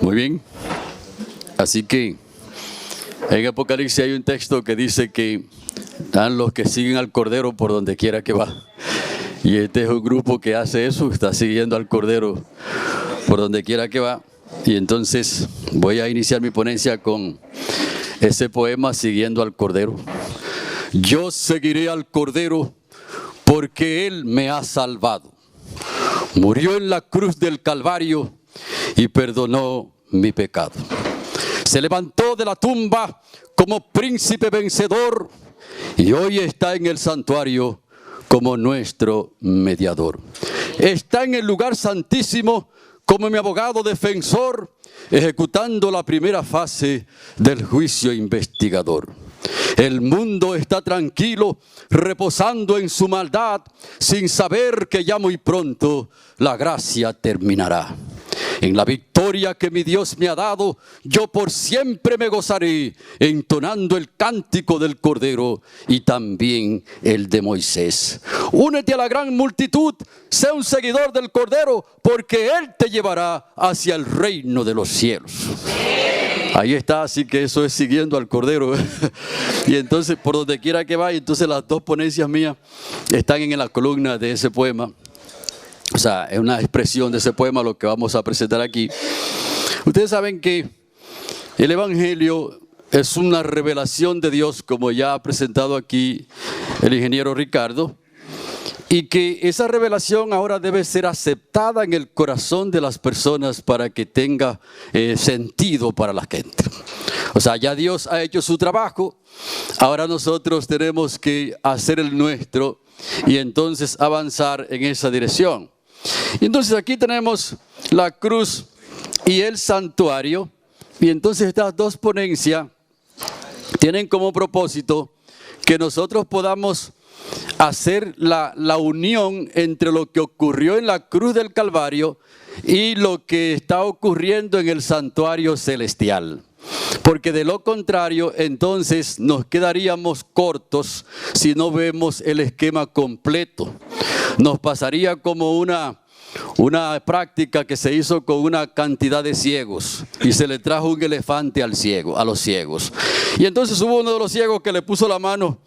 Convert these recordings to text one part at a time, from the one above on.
Muy bien. Así que en Apocalipsis hay un texto que dice que están los que siguen al Cordero por donde quiera que va. Y este es un grupo que hace eso, está siguiendo al Cordero por donde quiera que va. Y entonces voy a iniciar mi ponencia con ese poema, Siguiendo al Cordero. Yo seguiré al Cordero porque Él me ha salvado. Murió en la cruz del Calvario y perdonó mi pecado. Se levantó de la tumba como príncipe vencedor y hoy está en el santuario como nuestro mediador. Está en el lugar santísimo como mi abogado defensor, ejecutando la primera fase del juicio investigador. El mundo está tranquilo, reposando en su maldad, sin saber que ya muy pronto la gracia terminará. En la victoria que mi Dios me ha dado, yo por siempre me gozaré, entonando el cántico del Cordero y también el de Moisés. Únete a la gran multitud, sé un seguidor del Cordero, porque Él te llevará hacia el reino de los cielos. Ahí está, así que eso es siguiendo al Cordero. Y entonces, por donde quiera que vaya, entonces las dos ponencias mías están en la columna de ese poema. O sea, es una expresión de ese poema lo que vamos a presentar aquí. Ustedes saben que el Evangelio es una revelación de Dios, como ya ha presentado aquí el ingeniero Ricardo, y que esa revelación ahora debe ser aceptada en el corazón de las personas para que tenga sentido para la gente. O sea, ya Dios ha hecho su trabajo, ahora nosotros tenemos que hacer el nuestro y entonces avanzar en esa dirección. Y entonces aquí tenemos la cruz y el santuario, y entonces estas dos ponencias tienen como propósito que nosotros podamos hacer la unión entre lo que ocurrió en la cruz del Calvario y lo que está ocurriendo en el santuario celestial. Porque de lo contrario, entonces nos quedaríamos cortos si no vemos el esquema completo. Nos pasaría como una práctica que se hizo con una cantidad de ciegos y se le trajo un elefante a los ciegos. Y entonces hubo uno de los ciegos que le puso la mano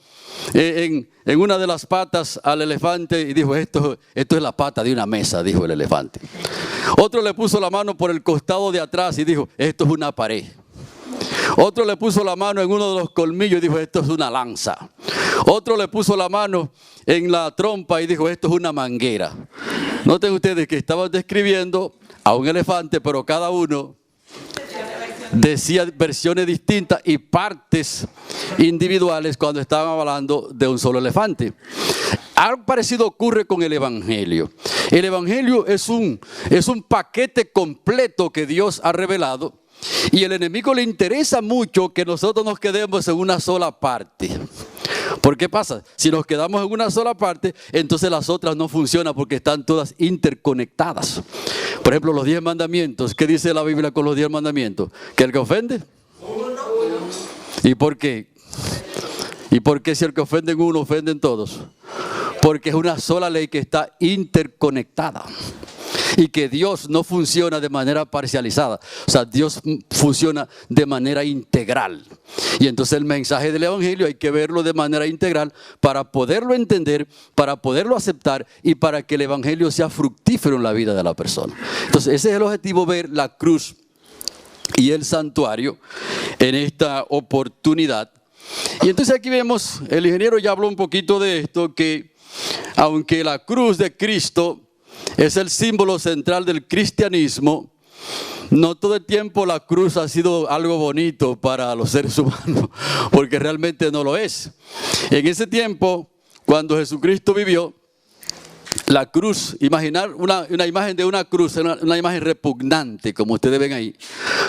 en una de las patas al elefante y dijo, esto es la pata de una mesa, dijo el elefante. Otro le puso la mano por el costado de atrás y dijo, esto es una pared. Otro le puso la mano en uno de los colmillos y dijo, esto es una lanza. Otro le puso la mano en la trompa y dijo, esto es una manguera. Noten ustedes que estaban describiendo a un elefante, pero cada uno decía versiones distintas y partes individuales cuando estaban hablando de un solo elefante. Algo parecido ocurre con el Evangelio. El Evangelio es un paquete completo que Dios ha revelado. Y al enemigo le interesa mucho que nosotros nos quedemos en una sola parte. ¿Por qué pasa? Si nos quedamos en una sola parte, entonces las otras no funcionan porque están todas interconectadas. Por ejemplo, los 10 mandamientos. ¿Qué dice la Biblia con los 10 mandamientos? ¿Que el que ofende? ¿Y por qué? ¿Y por qué si el que ofende en uno, ofenden todos? Porque es una sola ley que está interconectada. Y que Dios no funciona de manera parcializada. O sea, Dios funciona de manera integral. Y entonces el mensaje del Evangelio hay que verlo de manera integral para poderlo entender, para poderlo aceptar y para que el Evangelio sea fructífero en la vida de la persona. Entonces ese es el objetivo, ver la cruz y el santuario en esta oportunidad. Y entonces aquí vemos, el ingeniero ya habló un poquito de esto, que aunque la cruz de Cristo es el símbolo central del cristianismo, no todo el tiempo la cruz ha sido algo bonito para los seres humanos, porque realmente no lo es. En ese tiempo, cuando Jesucristo vivió, la cruz, imaginar una imagen de una cruz, una imagen repugnante, como ustedes ven ahí.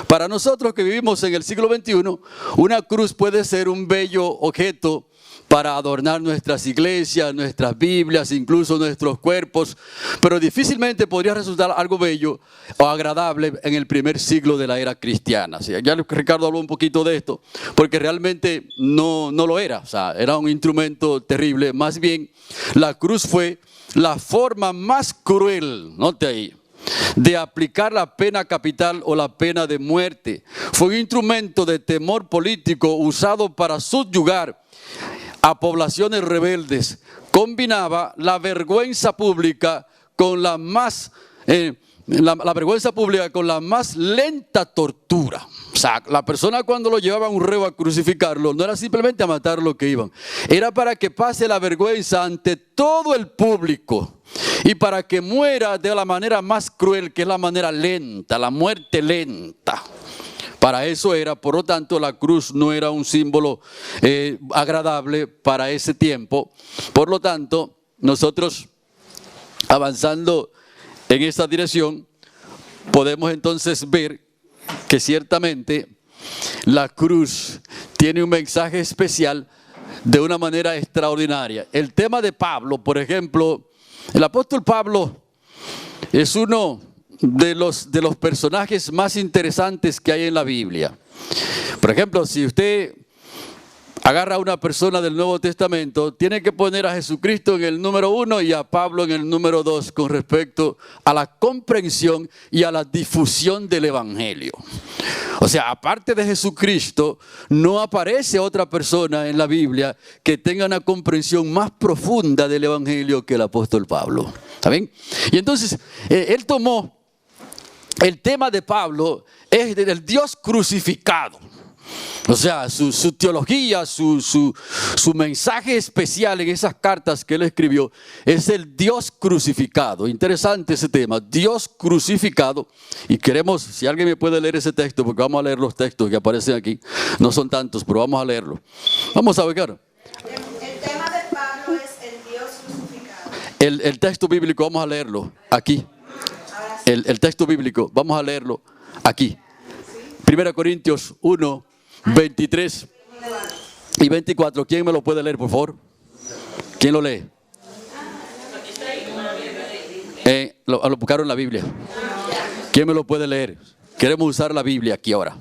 Para nosotros que vivimos en el siglo XXI, una cruz puede ser un bello objeto para adornar nuestras iglesias, nuestras Biblias, incluso nuestros cuerpos, pero difícilmente podría resultar algo bello o agradable en el primer siglo de la era cristiana. Ya Ricardo habló un poquito de esto, porque realmente no lo era, o sea, era un instrumento terrible. Más bien, la cruz fue la forma más cruel, note ahí, de aplicar la pena capital o la pena de muerte. Fue un instrumento de temor político usado para subyugar a poblaciones rebeldes. Combinaba la vergüenza pública con la más lenta tortura. O sea, la persona cuando lo llevaban a un reo a crucificarlo, no era simplemente a matarlo que iban. Era para que pase la vergüenza ante todo el público. Y para que muera de la manera más cruel, que es la manera lenta, la muerte lenta. Para eso era, por lo tanto, la cruz no era un símbolo agradable para ese tiempo. Por lo tanto, nosotros avanzando en esta dirección, podemos entonces ver que ciertamente la cruz tiene un mensaje especial de una manera extraordinaria. El tema de Pablo, por ejemplo, el apóstol Pablo es uno de los personajes más interesantes que hay en la Biblia. Por ejemplo, si usted agarra a una persona del Nuevo Testamento, tiene que poner a Jesucristo en el número 1 y a Pablo en el número 2 con respecto a la comprensión y a la difusión del Evangelio. O sea, aparte de Jesucristo, no aparece otra persona en la Biblia que tenga una comprensión más profunda del Evangelio que el apóstol Pablo. ¿Está bien? Y entonces, él tomó el tema de Pablo, es del Dios crucificado. O sea, su teología, su mensaje especial en esas cartas que él escribió es el Dios crucificado. Interesante ese tema, Dios crucificado. Y queremos, si alguien me puede leer ese texto, porque vamos a leer los textos que aparecen aquí. No son tantos, pero vamos a leerlo. Vamos a ubicar. El tema de Pablo es el Dios crucificado. El texto bíblico, vamos a leerlo aquí. El texto bíblico, vamos a leerlo aquí. 1 Corintios 1. 23 y 24. ¿Quién me lo puede leer, por favor? ¿Quién lo lee? Lo buscaron en la Biblia. ¿Quién me lo puede leer? Queremos usar la Biblia aquí ahora.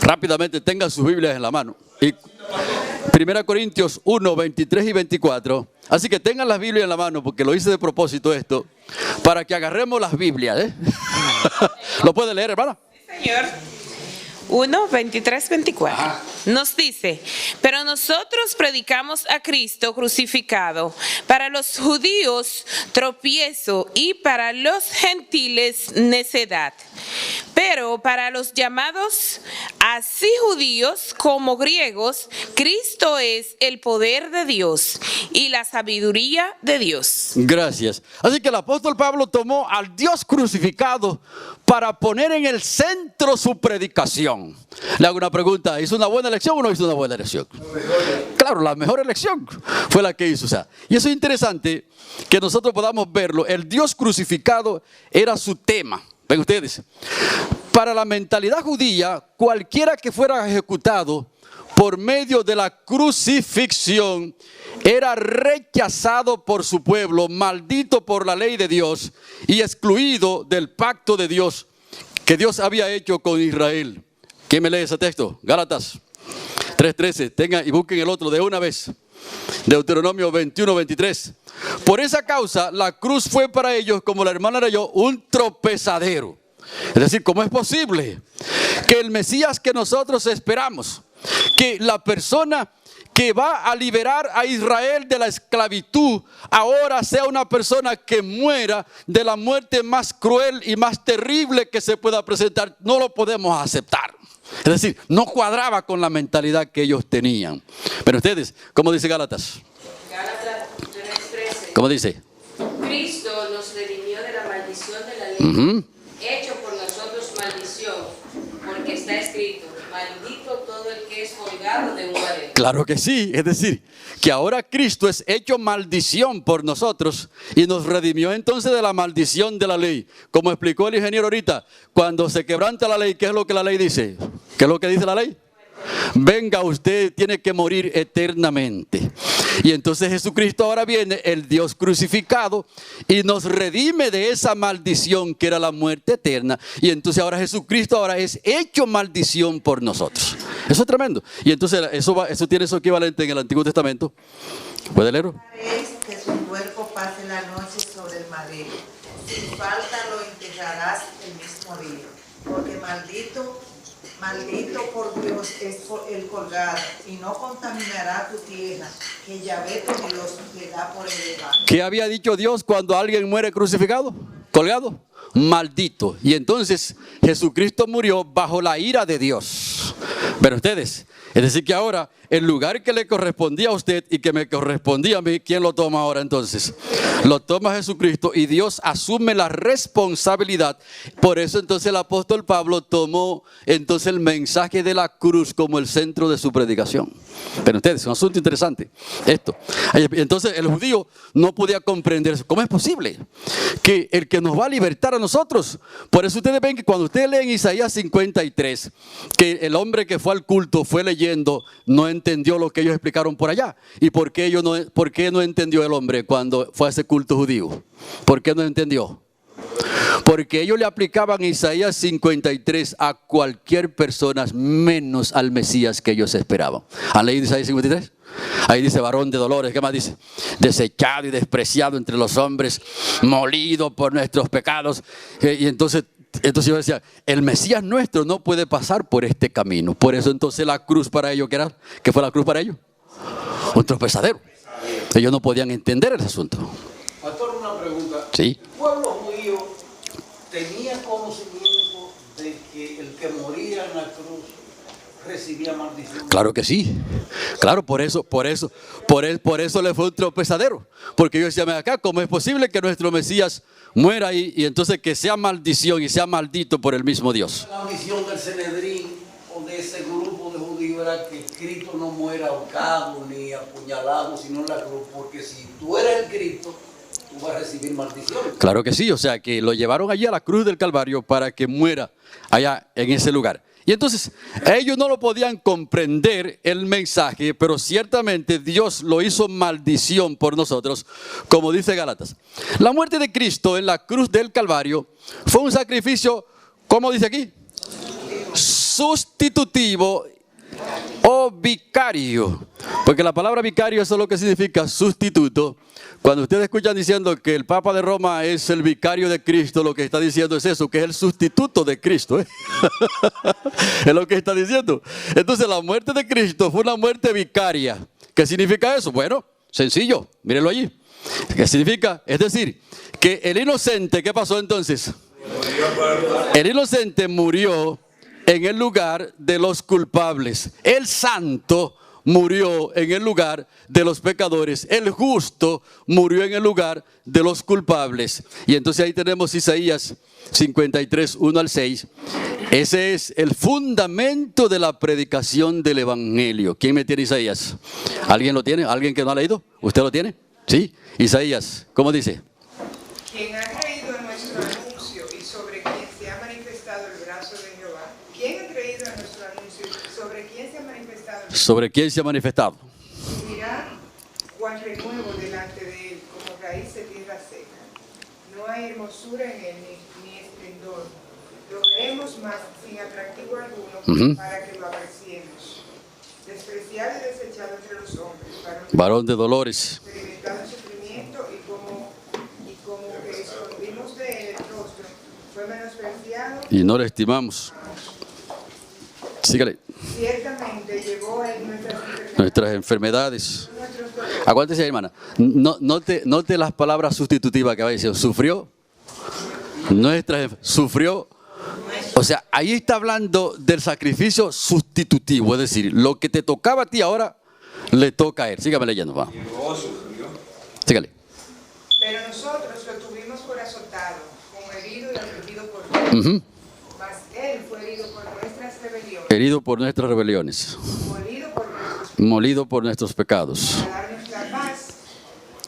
Rápidamente, tengan sus Biblias en la mano. Y 1 Corintios 1, 23 y 24. Así que tengan las Biblias en la mano, porque lo hice de propósito esto, para que agarremos las Biblias. ¿Lo puede leer, hermana? Señor. 1, 23, 24. Ajá. Nos dice, pero nosotros predicamos a Cristo crucificado, para los judíos tropiezo y para los gentiles necedad. Pero para los llamados, así judíos como griegos, Cristo es el poder de Dios y la sabiduría de Dios. Gracias. Así que el apóstol Pablo tomó al Dios crucificado para poner en el centro su predicación. Le hago una pregunta, ¿hizo una buena elección o no hizo una buena elección? Claro, la mejor elección fue la que hizo. O sea, y eso es interesante que nosotros podamos verlo. El Dios crucificado era su tema. Ven ustedes, para la mentalidad judía, cualquiera que fuera ejecutado por medio de la crucifixión era rechazado por su pueblo, maldito por la ley de Dios y excluido del pacto de Dios que Dios había hecho con Israel. ¿Quién me lee ese texto? Gálatas 3:13. Tengan y busquen el otro de una vez. Deuteronomio 21, 23. Por esa causa la cruz fue para ellos, como la hermana leyó, un tropezadero. Es decir, ¿cómo es posible que el Mesías que nosotros esperamos, que la persona que va a liberar a Israel de la esclavitud, ahora sea una persona que muera de la muerte más cruel y más terrible que se pueda presentar? No lo podemos aceptar. Es decir, no cuadraba con la mentalidad que ellos tenían. Pero ustedes, ¿cómo dice Gálatas? Gálatas 3:13. ¿Cómo dice? Cristo nos redimió de la maldición de la ley, hecho por nosotros maldición, porque está escrito, maldito todo el que es colgado de un madero. Claro que sí, es decir, que ahora Cristo es hecho maldición por nosotros y nos redimió entonces de la maldición de la ley. Como explicó el ingeniero ahorita, cuando se quebranta la ley, ¿qué es lo que la ley dice? ¿Qué es lo que dice la ley? Venga, usted tiene que morir eternamente. Y entonces Jesucristo ahora viene, el Dios crucificado, y nos redime de esa maldición que era la muerte eterna. Y entonces ahora Jesucristo ahora es hecho maldición por nosotros. Eso es tremendo. Y entonces eso tiene su equivalente en el Antiguo Testamento. ¿Puede leerlo? Es que su cuerpo pase la noche sobre el madero. falta lo enterrarás el mismo día, porque maldito por Dios es el colgado, y no contaminará tu tierra, que Yahvé tu Dios te da por heredad. ¿Qué había dicho Dios cuando alguien muere crucificado? ¿Colgado? Maldito. Y entonces Jesucristo murió bajo la ira de Dios. Pero ustedes, es decir que ahora el lugar que le correspondía a usted y que me correspondía a mí, ¿quién lo toma ahora entonces? Lo toma Jesucristo y Dios asume la responsabilidad. Por eso entonces el apóstol Pablo tomó entonces el mensaje de la cruz como el centro de su predicación. Pero ustedes, es un asunto interesante esto. Entonces el judío no podía comprender eso. ¿Cómo es posible que el que nos va a libertar a nosotros? Por eso ustedes ven que cuando ustedes leen Isaías 53, que el hombre que fue al culto fue leyendo, no entendió lo que ellos explicaron por allá. ¿Y por qué no entendió el hombre cuando fue a ese culto judío? ¿Por qué no entendió? Porque ellos le aplicaban Isaías 53 a cualquier persona menos al Mesías que ellos esperaban. ¿Han leído Isaías 53? Ahí dice varón de dolores. ¿Qué más dice? Desechado y despreciado entre los hombres, molido por nuestros pecados. Y entonces yo decía, el Mesías nuestro no puede pasar por este camino. Por eso entonces la cruz para ellos, ¿qué fue la cruz para ellos? Un tropezadero. Ellos no podían entender el asunto. Pastor, una pregunta. Sí. ¿El pueblo judío tenía conocimiento de que el que moría en la cruz recibía maldición? Claro que sí. Claro, por eso le fue un tropezadero. Porque ellos decían, acá, ¿cómo es posible que nuestro Mesías muera ahí y entonces que sea maldición y sea maldito por el mismo Dios? La misión del Sanedrín o de ese grupo de judíos era que Cristo no muera ahorcado ni apuñalado, sino en la cruz, porque si tú eres el Cristo, tú vas a recibir maldición. Claro que sí, o sea que lo llevaron allí a la cruz del Calvario para que muera allá en ese lugar. Y entonces ellos no lo podían comprender el mensaje, pero ciertamente Dios lo hizo maldición por nosotros, como dice Gálatas. La muerte de Cristo en la cruz del Calvario fue un sacrificio, ¿cómo dice aquí? Sustitutivo o vicario. Porque la palabra vicario, eso es lo que significa sustituto. Cuando ustedes escuchan diciendo que el Papa de Roma es el vicario de Cristo, lo que está diciendo es eso, que es el sustituto de Cristo. Es lo que está diciendo. Entonces la muerte de Cristo fue una muerte vicaria. ¿Qué significa eso? Bueno, sencillo, mírenlo allí. ¿Qué significa? Es decir, que el inocente, ¿qué pasó entonces? El inocente murió en el lugar de los culpables. El santo murió en el lugar de los pecadores. El justo murió en el lugar de los culpables. Y entonces ahí tenemos Isaías 53, 1 al 6. Ese es el fundamento de la predicación del Evangelio. ¿Quién me tiene Isaías? ¿Alguien lo tiene? ¿Alguien que no ha leído? ¿Usted lo tiene? ¿Sí? Isaías, ¿cómo dice? Quien ha creído en nuestro anuncio y sobre quien se ha manifestado el brazo de Jehová. ¿Quién ha creído en nuestro anuncio y sobre quién se ha manifestado el brazo? ¿Sobre quién se ha manifestado? Mirad cuán renuevo delante de él, como raíz de tierra seca. No hay hermosura en él ni esplendor. Lo veremos más sin atractivo alguno para que lo apreciemos. Despreciado y desechado entre los hombres. Varón de dolores. Experimentado en sufrimiento y como que escondimos de él el rostro, fue menospreciado. Y no lo estimamos. Sígale. Ciertamente llevó en Nuestras enfermedades. Aguántese ahí, hermana. Note las palabras sustitutivas que va diciendo. Sufrió. Sufrió. O sea, ahí está hablando del sacrificio sustitutivo. Es decir, lo que te tocaba a ti ahora, le toca a él. Sígame leyendo, va. Sígale. Pero nosotros lo tuvimos por azotado, como herido y afligido por Dios. Mas él fue herido por nuestras rebeliones. Herido por nuestras rebeliones. Molido por nuestros pecados. Para darnos la paz,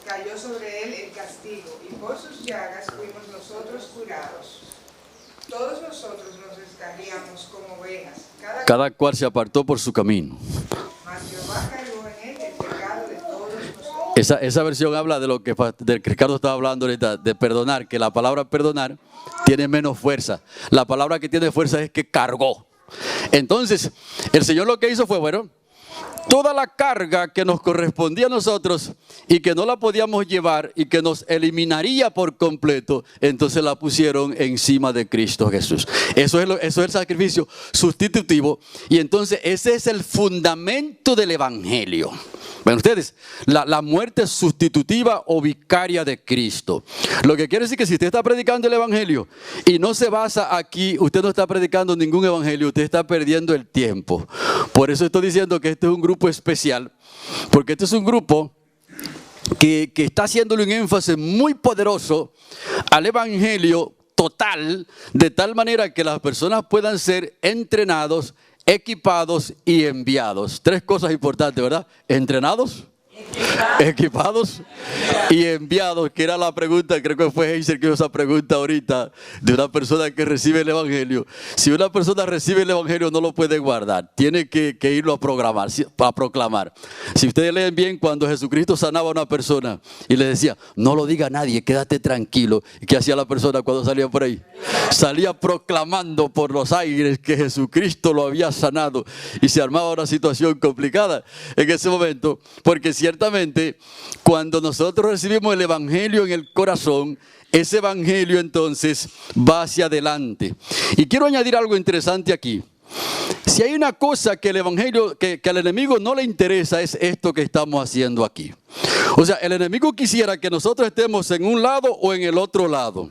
cayó sobre él el castigo, y por sus llagas fuimos nosotros curados. Todos nosotros nos descarriamos como ovejas, Cada cual se apartó por su camino. mas Jehová cargó en él el pecado de todos nosotros. Esa versión habla de lo que Ricardo estaba hablando ahorita, de perdonar, que la palabra perdonar tiene menos fuerza. La palabra que tiene fuerza es que cargó. Entonces, el Señor lo que hizo fue, bueno, toda la carga que nos correspondía a nosotros y que no la podíamos llevar y que nos eliminaría por completo, entonces la pusieron encima de Cristo Jesús. Eso es el sacrificio sustitutivo, y entonces ese es el fundamento del evangelio. Bueno, ustedes, la muerte sustitutiva o vicaria de Cristo. Lo que quiere decir que si usted está predicando el evangelio y no se basa aquí, usted no está predicando ningún evangelio, usted está perdiendo el tiempo. Por eso estoy diciendo que este es un grupo especial, porque este es un grupo que está haciéndole un énfasis muy poderoso al evangelio total, de tal manera que las personas puedan ser entrenados, equipados y enviados. Tres cosas importantes, ¿verdad? Entrenados, equipados y enviados, que era la pregunta, creo que fue Heiser que hizo esa pregunta ahorita, de una persona que recibe el evangelio. Si una persona recibe el evangelio, no lo puede guardar, tiene que irlo a proclamar. Si ustedes leen bien, cuando Jesucristo sanaba a una persona y le decía, no lo diga a nadie, quédate tranquilo, ¿qué hacía la persona cuando salía por ahí? Salía proclamando por los aires que Jesucristo lo había sanado, y se armaba una situación complicada en ese momento, porque ciertamente cuando nosotros recibimos el evangelio en el corazón, ese evangelio entonces va hacia adelante. Y quiero añadir algo interesante aquí. Si hay una cosa que el evangelio, que al enemigo no le interesa, es esto que estamos haciendo aquí. O sea, el enemigo quisiera que nosotros estemos en un lado o en el otro lado,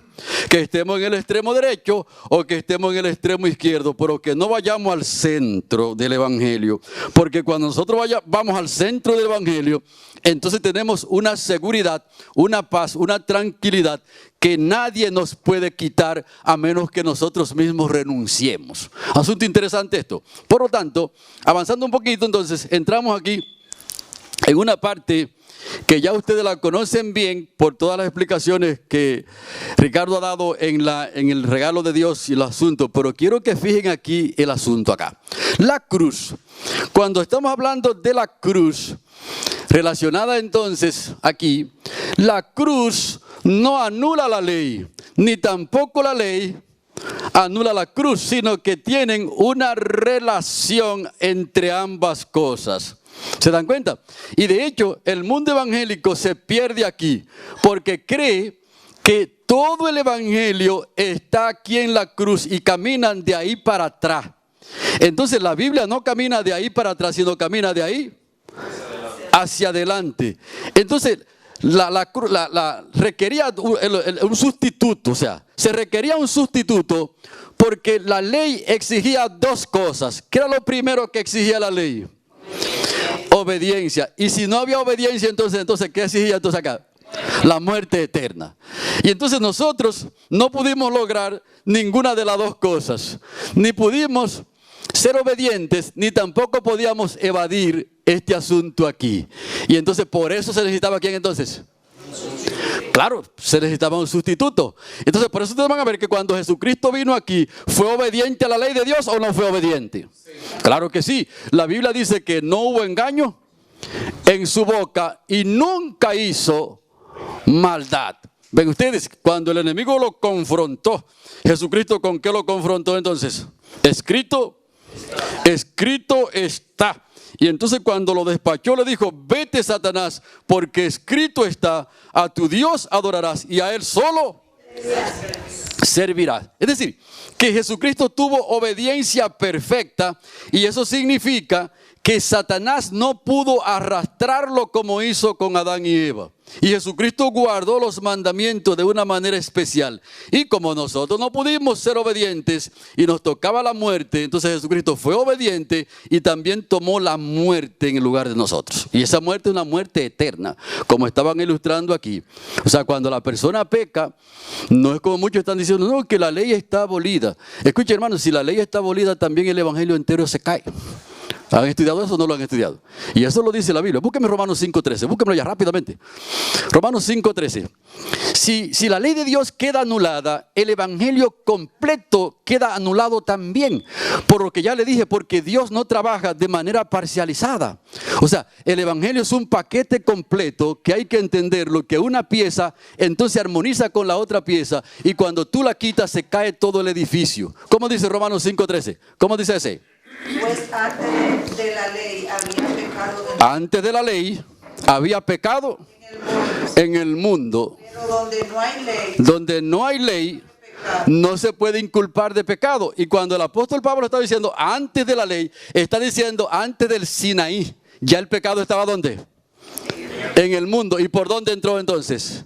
que estemos en el extremo derecho o que estemos en el extremo izquierdo, pero que no vayamos al centro del evangelio, porque cuando nosotros vamos al centro del evangelio, entonces tenemos una seguridad, una paz, una tranquilidad que nadie nos puede quitar a menos que nosotros mismos renunciemos. Asunto interesante esto. Por lo tanto, avanzando un poquito, entonces entramos aquí en una parte que ya ustedes la conocen bien por todas las explicaciones que Ricardo ha dado en el regalo de Dios y el asunto, pero quiero que fijen aquí el asunto acá. La cruz. Cuando estamos hablando de la cruz, relacionada entonces aquí, la cruz no anula la ley, ni tampoco la ley anula la cruz, sino que tienen una relación entre ambas cosas. ¿Se dan cuenta? Y de hecho, el mundo evangélico se pierde aquí, porque cree que todo el evangelio está aquí en la cruz y caminan de ahí para atrás. Entonces la Biblia no camina de ahí para atrás, sino camina de ahí hacia adelante. Entonces requería un sustituto, o sea, se requería un sustituto porque la ley exigía dos cosas. ¿Qué era lo primero que exigía la ley? Obediencia. Y si no había obediencia, entonces ¿qué exigía entonces acá? La muerte eterna. Y entonces nosotros no pudimos lograr ninguna de las dos cosas. Ni pudimos ser obedientes, ni tampoco podíamos evadir este asunto aquí. Y entonces por eso se necesitaba ¿quién entonces? Claro, se necesitaba un sustituto. Entonces por eso ustedes van a ver que cuando Jesucristo vino aquí, ¿fue obediente a la ley de Dios o no fue obediente? Sí. Claro que sí. La Biblia dice que no hubo engaño en su boca y nunca hizo maldad. Ven ustedes, cuando el enemigo lo confrontó, Jesucristo, ¿con qué lo confrontó entonces? Escrito está. Y entonces cuando lo despachó le dijo, vete Satanás, porque escrito está, a tu Dios adorarás y a él solo servirás. Es decir, que Jesucristo tuvo obediencia perfecta, y eso significa que Satanás no pudo arrastrarlo como hizo con Adán y Eva. Y Jesucristo guardó los mandamientos de una manera especial. Y como nosotros no pudimos ser obedientes y nos tocaba la muerte, entonces Jesucristo fue obediente y también tomó la muerte en el lugar de nosotros. Y esa muerte es una muerte eterna, como estaban ilustrando aquí. O sea, cuando la persona peca, no es como muchos están diciendo, no, que la ley está abolida. Escuchen, hermanos, si la ley está abolida, también el evangelio entero se cae. ¿Han estudiado eso o no lo han estudiado? Y eso lo dice la Biblia. Búsquenme Romanos 5.13. Búsquenmelo ya rápidamente. Romanos 5.13. Si la ley de Dios queda anulada, el evangelio completo queda anulado también. Por lo que ya le dije, porque Dios no trabaja de manera parcializada. O sea, el evangelio es un paquete completo que hay que entenderlo, que una pieza entonces armoniza con la otra pieza, y cuando tú la quitas se cae todo el edificio. ¿Cómo dice Romanos 5.13? ¿Cómo dice ese? Pues antes de la ley había pecado Antes de la ley había pecado en el mundo. Pero donde no hay ley, Donde no hay ley, no se puede inculpar de pecado. Y cuando el apóstol Pablo está diciendo antes de la ley, está diciendo antes del Sinaí. Ya el pecado estaba ¿dónde? En el mundo. ¿Y por dónde entró entonces?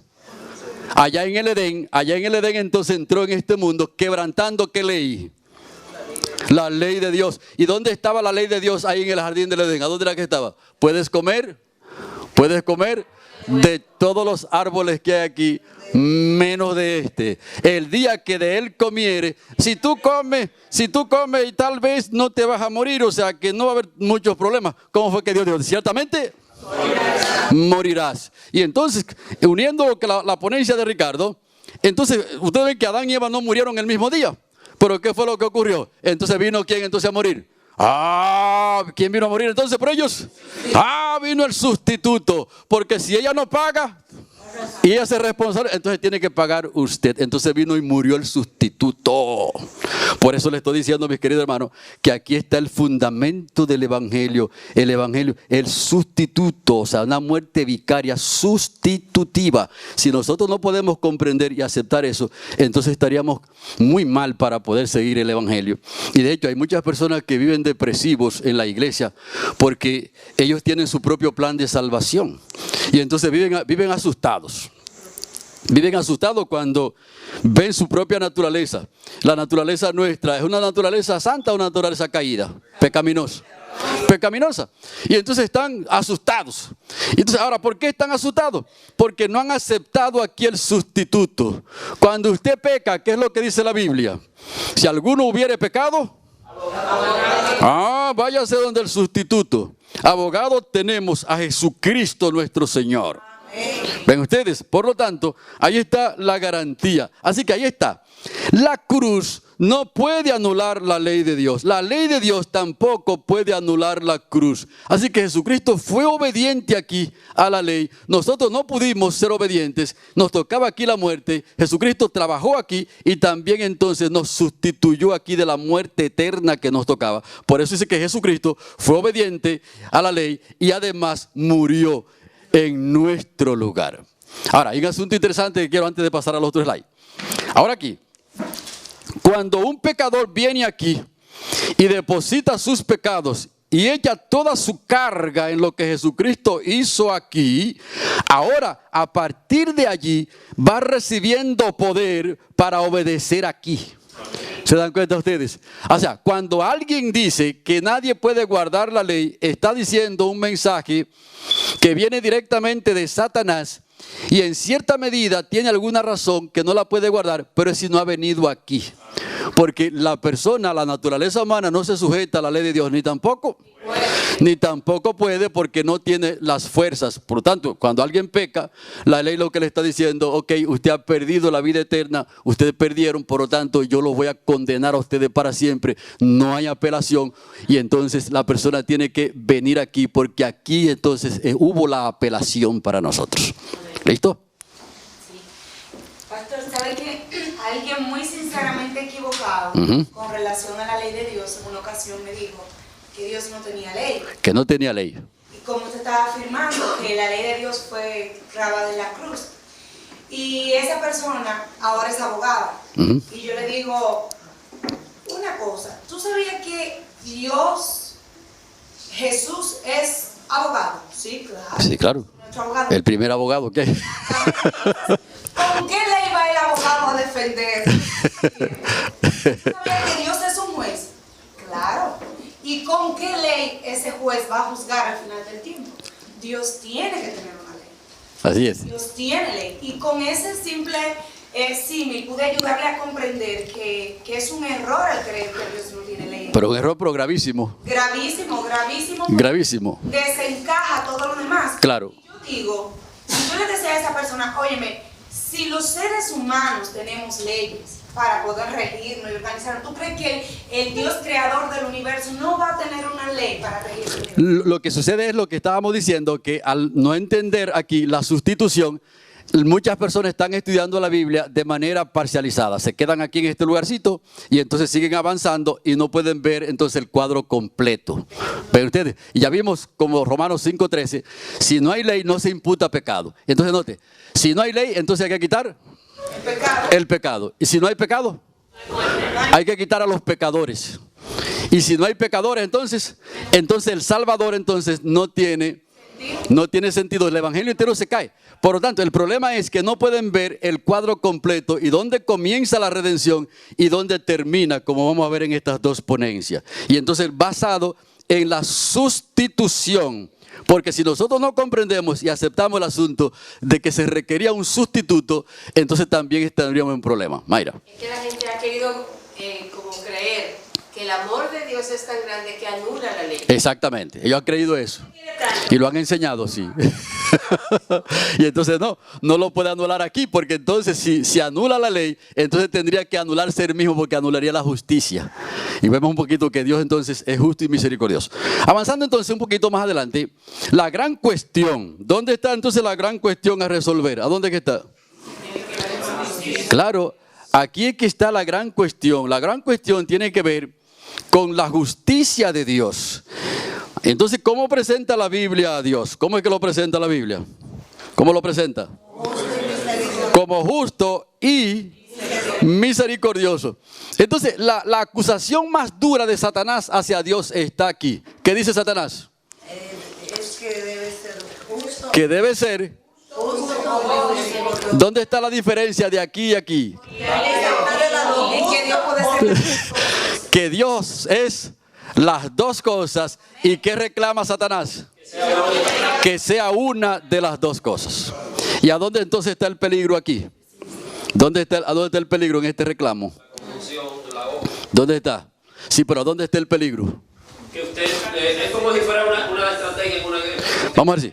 Allá en el Edén. Allá en el Edén entonces entró en este mundo quebrantando ¿qué ley? La ley de Dios. ¿Y dónde estaba la ley de Dios ahí en el jardín del Edén? ¿A dónde era que estaba? ¿Puedes comer? ¿Puedes comer? De todos los árboles que hay aquí, menos de este. El día que de él comiere, si tú comes y tal vez no te vas a morir, o sea que no va a haber muchos problemas. ¿Cómo fue que Dios dijo? Ciertamente morirás. Y entonces, uniendo la ponencia de Ricardo, entonces ustedes ven que Adán y Eva no murieron el mismo día. Pero ¿qué fue lo que ocurrió? Entonces vino ¿quién entonces a morir? ¿Quién vino a morir entonces por ellos? Vino el sustituto. Porque si ella no paga y ella se es responsable, entonces tiene que pagar usted. Entonces vino y murió el sustituto. Por eso le estoy diciendo, mis queridos hermanos, que aquí está el fundamento del evangelio. El evangelio, el sustituto, o sea, una muerte vicaria sustitutiva. Si nosotros no podemos comprender y aceptar eso, entonces estaríamos muy mal para poder seguir el evangelio. Y de hecho hay muchas personas que viven depresivos en la iglesia porque ellos tienen su propio plan de salvación. Y entonces viven asustados. Viven asustados cuando ven su propia naturaleza. La naturaleza nuestra, ¿es una naturaleza santa o una naturaleza caída? Pecaminosa. Y entonces están asustados. Y entonces, ahora, ¿por qué están asustados? Porque no han aceptado aquí el sustituto. Cuando usted peca, ¿qué es lo que dice la Biblia? Si alguno hubiere pecado, váyase donde el sustituto. Abogado tenemos a Jesucristo nuestro Señor. Ven ustedes, por lo tanto, ahí está la garantía. Así que ahí está. La cruz no puede anular la ley de Dios. La ley de Dios tampoco puede anular la cruz. Así que Jesucristo fue obediente aquí a la ley. Nosotros no pudimos ser obedientes. Nos tocaba aquí la muerte. Jesucristo trabajó aquí y también entonces nos sustituyó aquí de la muerte eterna que nos tocaba. Por eso dice que Jesucristo fue obediente a la ley y además murió en nuestro lugar. Ahora, hay un asunto interesante que quiero antes de pasar al otro slide. Ahora aquí, cuando un pecador viene aquí y deposita sus pecados y echa toda su carga en lo que Jesucristo hizo aquí, ahora a partir de allí va recibiendo poder para obedecer aquí. ¿Se dan cuenta ustedes? O sea, cuando alguien dice que nadie puede guardar la ley, está diciendo un mensaje que viene directamente de Satanás y en cierta medida tiene alguna razón que no la puede guardar, pero es si no ha venido aquí. Porque la persona, la naturaleza humana no se sujeta a la ley de Dios, ni tampoco puede porque no tiene las fuerzas. Por lo tanto, cuando alguien peca, la ley lo que le está diciendo, ok, usted ha perdido la vida eterna, ustedes perdieron, por lo tanto yo los voy a condenar a ustedes para siempre. No hay apelación y entonces la persona tiene que venir aquí porque aquí entonces hubo la apelación para nosotros. ¿Listo? Sí. Pastor, ¿sabe que alguien muy sinceramente equivocado con relación a la ley de Dios en una ocasión me dijo que Dios no tenía ley? Que no tenía ley. Y como usted estaba afirmando que la ley de Dios fue clavada en la cruz. Y esa persona ahora es abogada. Y yo le digo una cosa. ¿Tú sabías que Jesús es abogado? Sí, claro. Sí, claro. Nuestro abogado. El primer abogado, ¿qué? ¿Con qué ley va el abogado a defender? ¿Sabías que Dios es un juez? Claro. ¿Y con qué ley ese juez va a juzgar al final del tiempo? Dios tiene que tener una ley. Así es. Dios tiene ley. Y con ese simple símil pude ayudarle a comprender que es un error el creer que Dios no tiene ley. Pero un error, pero gravísimo. Gravísimo. Desencaja todo lo demás. Claro. Y yo digo, si yo le decía a esa persona, óyeme, si los seres humanos tenemos leyes para poder regirnos y organizarnos, ¿tú crees que el Dios creador del universo no va a tener una ley para regirnos? Lo que sucede es lo que estábamos diciendo, que al no entender aquí la sustitución, muchas personas están estudiando la Biblia de manera parcializada. Se quedan aquí en este lugarcito y entonces siguen avanzando y no pueden ver entonces el cuadro completo. Pero ustedes, y ya vimos como Romanos 5:13, si no hay ley no se imputa pecado. Entonces note, si no hay ley entonces hay que quitar el pecado. Y si no hay pecado, hay que quitar a los pecadores. Y si no hay pecadores entonces el Salvador entonces no tiene sentido. El evangelio entero se cae. Por lo tanto, el problema es que no pueden ver el cuadro completo y dónde comienza la redención y dónde termina, como vamos a ver en estas dos ponencias. Y entonces basado en la sustitución, porque si nosotros no comprendemos y aceptamos el asunto de que se requería un sustituto, entonces también tendríamos un problema. Mayra. Es que la gente ha querido como creer que el amor de Dios es tan grande que anula la ley. Exactamente, ellos han creído eso y lo han enseñado, sí. Y entonces no lo puede anular aquí, porque entonces si anula la ley, entonces tendría que anularse él mismo, porque anularía la justicia. Y vemos un poquito que Dios entonces es justo y misericordioso. Avanzando entonces un poquito más adelante, la gran cuestión, ¿dónde está entonces la gran cuestión a resolver? ¿A dónde que está? Claro, aquí es que está la gran cuestión. La gran cuestión tiene que ver con la justicia de Dios. Entonces, ¿cómo presenta la Biblia a Dios? ¿Cómo es que lo presenta la Biblia? ¿Cómo lo presenta? Como justo y misericordioso. Entonces, la acusación más dura de Satanás hacia Dios está aquí. ¿Qué dice Satanás? Es que debe ser justo. Que debe ser. ¿Dónde está la diferencia de aquí y aquí? Que Dios es las dos cosas. ¿Y qué reclama Satanás? Que sea una de las dos cosas. ¿Y a dónde entonces está el peligro aquí? ¿A dónde está el peligro en este reclamo? ¿Dónde está? Sí, pero ¿dónde está el peligro? Que usted es como si fuera una estrategia en una guerra. Vamos a ver si.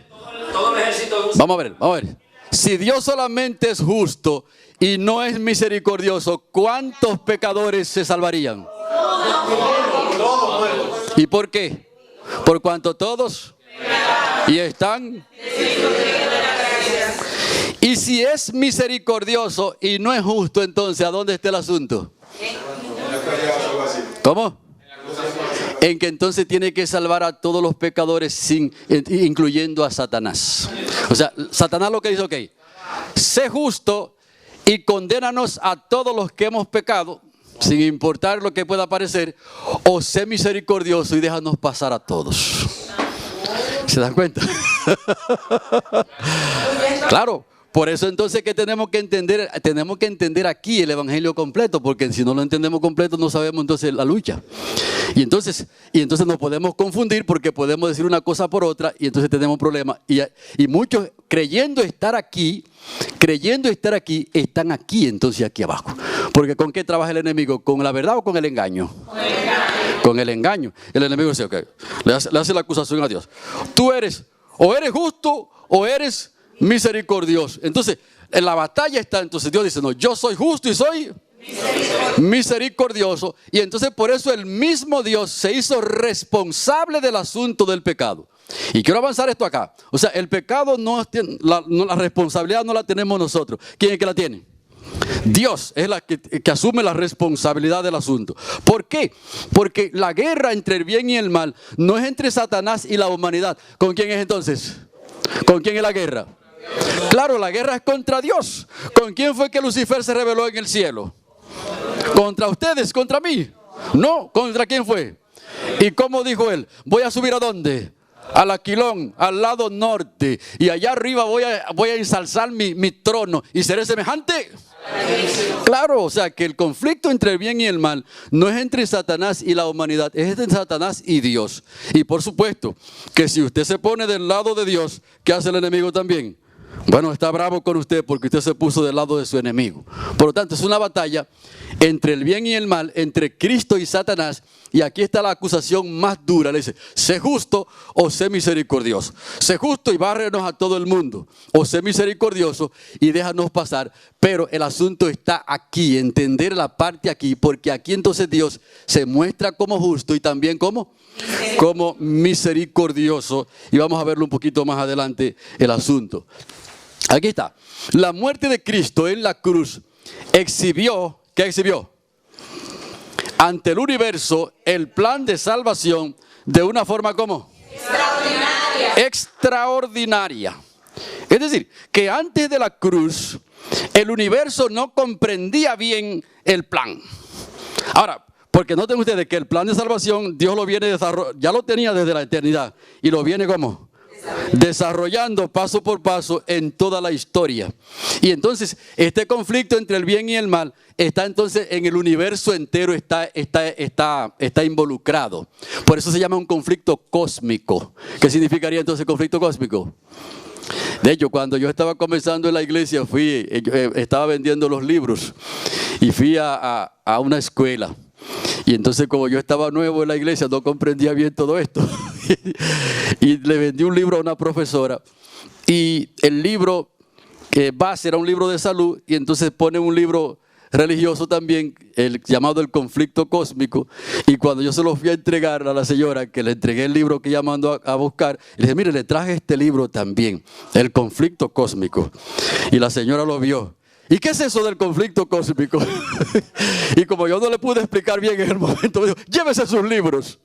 Todo el ejército. Vamos a ver. Si Dios solamente es justo y no es misericordioso, ¿cuántos pecadores se salvarían? ¿Y por qué? Por cuanto todos y están. Y si es misericordioso y no es justo, entonces ¿a dónde está el asunto? ¿Cómo? En que entonces tiene que salvar a todos los pecadores, incluyendo a Satanás. O sea, Satanás lo que dice, ok, sé justo y condénanos a todos los que hemos pecado, sin importar lo que pueda parecer, o sé misericordioso y déjanos pasar a todos. ¿Se dan cuenta? Claro. Por eso entonces que tenemos que entender aquí el evangelio completo, porque si no lo entendemos completo no sabemos entonces la lucha. Y entonces nos podemos confundir, porque podemos decir una cosa por otra y entonces tenemos problemas. Y muchos creyendo estar aquí, están aquí entonces aquí abajo. Porque ¿con qué trabaja el enemigo? ¿Con la verdad o con el engaño? Con el engaño. El enemigo dice, ok, le hace la acusación a Dios. Tú o eres justo o eres misericordioso. Entonces, en la batalla está, entonces Dios dice, no, yo soy justo y soy misericordioso. Y entonces por eso el mismo Dios se hizo responsable del asunto del pecado. Y quiero avanzar esto acá. O sea, el pecado la responsabilidad no la tenemos nosotros. ¿Quién es que la tiene? Dios es la que asume la responsabilidad del asunto. ¿Por qué? Porque la guerra entre el bien y el mal no es entre Satanás y la humanidad. ¿Con quién es entonces? ¿Con quién es la guerra? Claro, la guerra es contra Dios. ¿Con quién fue que Lucifer se rebeló en el cielo? ¿Contra ustedes? ¿Contra mí? No, ¿contra quién fue? ¿Y cómo dijo él? Voy a subir ¿a dónde? Al Aquilón, al lado norte, y allá arriba voy a ensalzar mi trono y seré semejante. Claro, o sea que el conflicto entre el bien y el mal no es entre Satanás y la humanidad, es entre Satanás y Dios. Y por supuesto que si usted se pone del lado de Dios, ¿qué hace el enemigo también? Bueno, está bravo con usted porque usted se puso del lado de su enemigo. Por lo tanto, es una batalla entre el bien y el mal, entre Cristo y Satanás. Y aquí está la acusación más dura. Le dice, sé justo o sé misericordioso. Sé justo y bárrenos a todo el mundo. O sé misericordioso y déjanos pasar. Pero el asunto está aquí, entender la parte aquí. Porque aquí entonces Dios se muestra como justo y también como misericordioso. Y vamos a verlo un poquito más adelante el asunto. Aquí está. La muerte de Cristo en la cruz exhibió, ¿qué exhibió? Ante el universo el plan de salvación de una forma ¿cómo? Extraordinaria. Extraordinaria. Es decir, que antes de la cruz el universo no comprendía bien el plan. Ahora, porque noten ustedes que el plan de salvación Dios lo viene desarrollando, ya lo tenía desde la eternidad y lo viene ¿cómo? Desarrollando paso por paso en toda la historia. Y entonces este conflicto entre el bien y el mal está entonces en el universo entero, está involucrado. Por eso se llama un conflicto cósmico. ¿Qué significaría entonces conflicto cósmico? De hecho, cuando yo estaba comenzando en la iglesia, estaba vendiendo los libros y fui a una escuela. Y entonces, como yo estaba nuevo en la iglesia, no comprendía bien todo esto. Y le vendí un libro a una profesora. Y el libro base era un libro de salud. Y entonces pone un libro religioso también, llamado El Conflicto Cósmico. Y cuando yo se lo fui a entregar a la señora, que le entregué el libro que ella mandó a buscar, le dije, mire, le traje este libro también, El Conflicto Cósmico. Y la señora lo vio. ¿Y qué es eso del conflicto cósmico? Y como yo no le pude explicar bien en el momento, me dijo, llévese sus libros.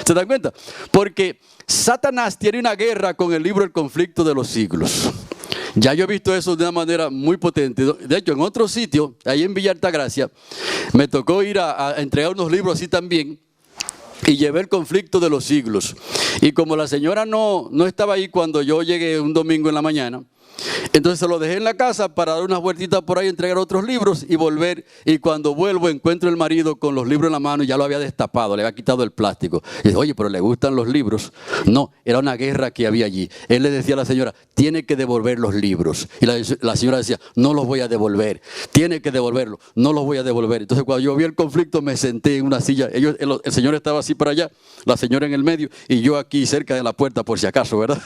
¿Se dan cuenta? Porque Satanás tiene una guerra con el libro El Conflicto de los Siglos. Ya yo he visto eso de una manera muy potente. De hecho, en otro sitio, ahí en Villa Altagracia, me tocó ir a entregar unos libros así también. Y llevé El Conflicto de los Siglos. Y como la señora no estaba ahí cuando yo llegué un domingo en la mañana, entonces se lo dejé en la casa para dar unas vueltitas por ahí, entregar otros libros y volver. Y cuando vuelvo encuentro el marido con los libros en la mano y ya lo había destapado, le había quitado el plástico. Y dije, oye, pero ¿le gustan los libros? No, era una guerra que había allí. Él le decía a la señora, tiene que devolver los libros. Y la señora decía, no los voy a devolver. Tiene que devolverlos, no los voy a devolver. Entonces cuando yo vi el conflicto me senté en una silla. El señor estaba así para allá, la señora en el medio y yo aquí cerca de la puerta por si acaso, ¿verdad?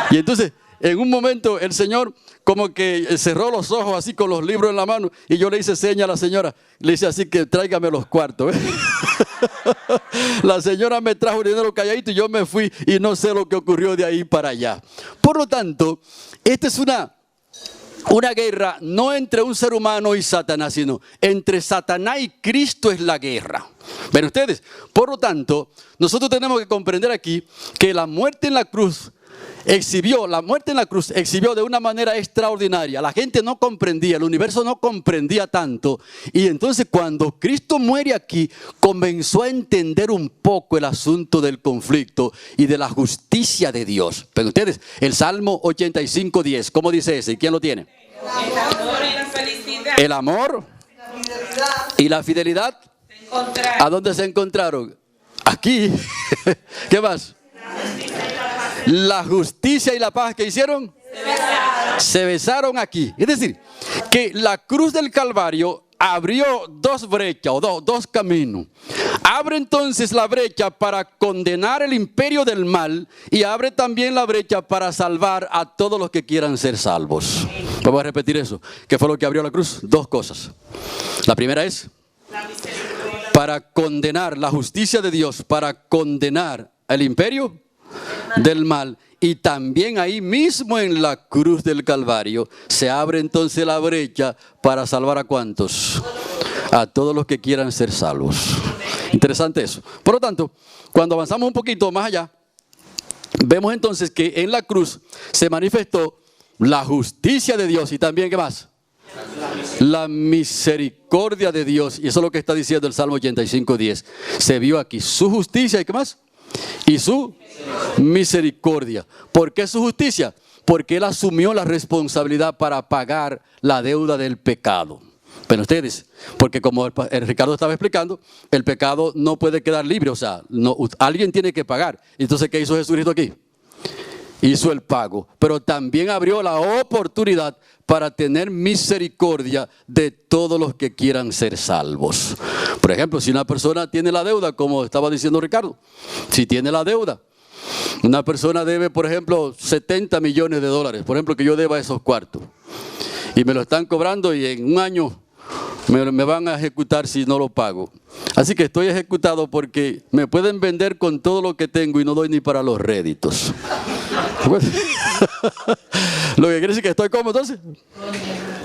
Y entonces en un momento el señor como que cerró los ojos así con los libros en la mano y yo le hice seña a la señora, le hice así que tráigame los cuartos. La señora me trajo dinero calladito y yo me fui y no sé lo que ocurrió de ahí para allá. Por lo tanto, esta es una guerra no entre un ser humano y Satanás, sino entre Satanás y Cristo es la guerra. ¿Ven ustedes? Por lo tanto, nosotros tenemos que comprender aquí que la muerte en la cruz exhibió de una manera extraordinaria. La gente no comprendía, el universo no comprendía tanto. Y entonces cuando Cristo muere aquí, comenzó a entender un poco el asunto del conflicto y de la justicia de Dios. Pero ustedes, el Salmo 85:10, ¿cómo dice ese? ¿Y quién lo tiene? El amor y la felicidad. El amor y la fidelidad. ¿A dónde se encontraron? Aquí. ¿Qué más? La justicia y la paz que hicieron se besaron aquí. Es decir, que la cruz del Calvario abrió dos brechas o dos caminos. Abre entonces la brecha para condenar el imperio del mal y abre también la brecha para salvar a todos los que quieran ser salvos. Vamos a repetir eso. ¿Qué fue lo que abrió la cruz? Dos cosas. La primera es para condenar la justicia de Dios, para condenar el imperio del mal. Y también ahí mismo en la cruz del Calvario se abre entonces la brecha para salvar a ¿cuántos? A todos los que quieran ser salvos. Interesante eso. Por lo tanto, cuando avanzamos un poquito más allá, vemos entonces que en la cruz se manifestó la justicia de Dios y también, ¿qué más? La misericordia de Dios. Y eso es lo que está diciendo el Salmo 85:10. Se vio aquí su justicia y ¿qué más? Y su misericordia. ¿Por qué su justicia? Porque Él asumió la responsabilidad para pagar la deuda del pecado. Pero ustedes, porque como el Ricardo estaba explicando, el pecado no puede quedar libre, o sea, alguien tiene que pagar. Entonces, ¿qué hizo Jesucristo aquí? Hizo el pago, pero también abrió la oportunidad para tener misericordia de todos los que quieran ser salvos. Por ejemplo, si una persona tiene la deuda, como estaba diciendo Ricardo, si tiene la deuda, una persona debe, por ejemplo, 70 millones de dólares, por ejemplo, que yo deba esos cuartos, y me lo están cobrando y en un año me van a ejecutar si no lo pago. Así que estoy ejecutado porque me pueden vender con todo lo que tengo y no doy ni para los réditos. Lo que quiere decir que estoy como entonces